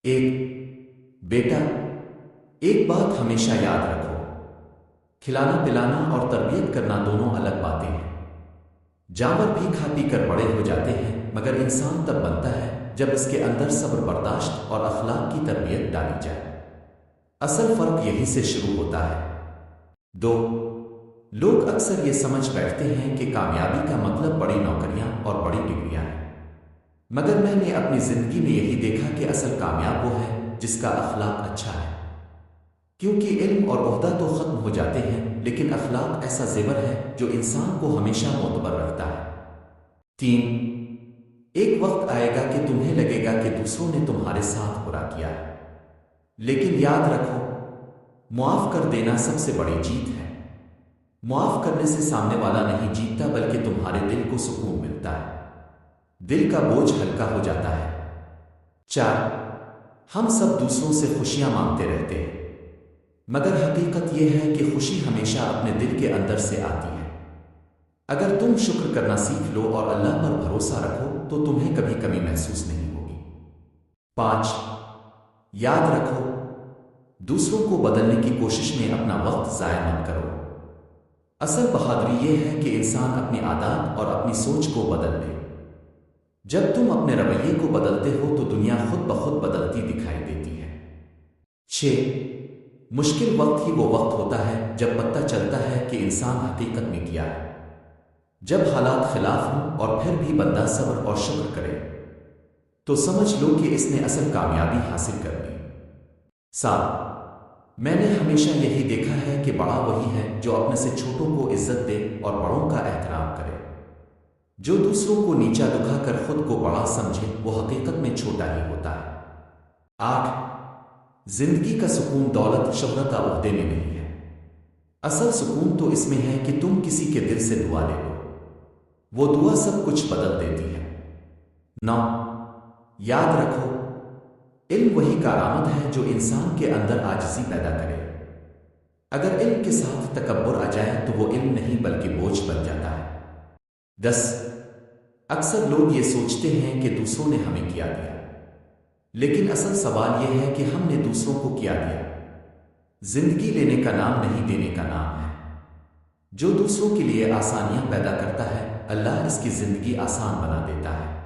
بیٹا، ایک بات ہمیشہ یاد رکھو، کھلانا پلانا اور تربیت کرنا دونوں الگ باتیں ہیں۔ جانور بھی کھا پی کر بڑے ہو جاتے ہیں، مگر انسان تب بنتا ہے جب اس کے اندر صبر، برداشت اور اخلاق کی تربیت ڈالی جائے۔ اصل فرق یہیں سے شروع ہوتا ہے۔ لوگ اکثر یہ سمجھ بیٹھتے ہیں کہ کامیابی کا مطلب بڑی نوکریاں اور بڑی ڈگریاں ہیں، مگر میں نے اپنی زندگی میں یہی دیکھا کہ اصل کامیاب وہ ہے جس کا اخلاق اچھا ہے، کیونکہ علم اور عہدہ تو ختم ہو جاتے ہیں، لیکن اخلاق ایسا زیور ہے جو انسان کو ہمیشہ معتبر رکھتا ہے۔ ایک وقت آئے گا کہ تمہیں لگے گا کہ دوسروں نے تمہارے ساتھ برا کیا ہے، لیکن یاد رکھو، معاف کر دینا سب سے بڑی جیت ہے۔ معاف کرنے سے سامنے والا نہیں جیتتا، بلکہ تمہارے دل کو سکون ملتا ہے، دل کا بوجھ ہلکا ہو جاتا ہے۔ ہم سب دوسروں سے خوشیاں مانگتے رہتے ہیں، مگر حقیقت یہ ہے کہ خوشی ہمیشہ اپنے دل کے اندر سے آتی ہے۔ اگر تم شکر کرنا سیکھ لو اور اللہ پر بھروسہ رکھو تو تمہیں کبھی کمی محسوس نہیں ہوگی۔ یاد رکھو، دوسروں کو بدلنے کی کوشش میں اپنا وقت ضائع مت کرو۔ اصل بہادری یہ ہے کہ انسان اپنی عادات اور اپنی سوچ کو بدل لے۔ جب تم اپنے رویے کو بدلتے ہو تو دنیا خود بخود بدلتی دکھائی دیتی ہے۔ مشکل وقت ہی وہ وقت ہوتا ہے جب پتہ چلتا ہے کہ انسان حقیقت میں کیا ہے۔ جب حالات خلاف ہوں اور پھر بھی بندہ صبر اور شکر کرے تو سمجھ لو کہ اس نے اصل کامیابی حاصل کر لی۔ میں نے ہمیشہ یہی دیکھا ہے کہ بڑا وہی ہے جو اپنے سے چھوٹوں کو عزت دے اور بڑوں کا احترام کرے۔ جو دوسروں کو نیچا دکھا کر خود کو بڑا سمجھے وہ حقیقت میں چھوٹا ہی ہوتا ہے۔ زندگی کا سکون دولت، شہرت اور عہدے میں نہیں ہے، اصل سکون تو اس میں ہے کہ تم کسی کے دل سے دعا لے لو، وہ دعا سب کچھ بدل دیتی ہے۔ یاد رکھو، علم وہی کارآمد ہے جو انسان کے اندر عاجزی پیدا کرے۔ اگر علم کے ساتھ تکبر آ جائے تو وہ علم نہیں بلکہ بوجھ بن جاتا ہے۔ اکثر لوگ یہ سوچتے ہیں کہ دوسروں نے ہمیں کیا دیا، لیکن اصل سوال یہ ہے کہ ہم نے دوسروں کو کیا دیا۔ زندگی لینے کا نام نہیں، دینے کا نام ہے۔ جو دوسروں کے لیے آسانیاں پیدا کرتا ہے، اللہ اس کی زندگی آسان بنا دیتا ہے۔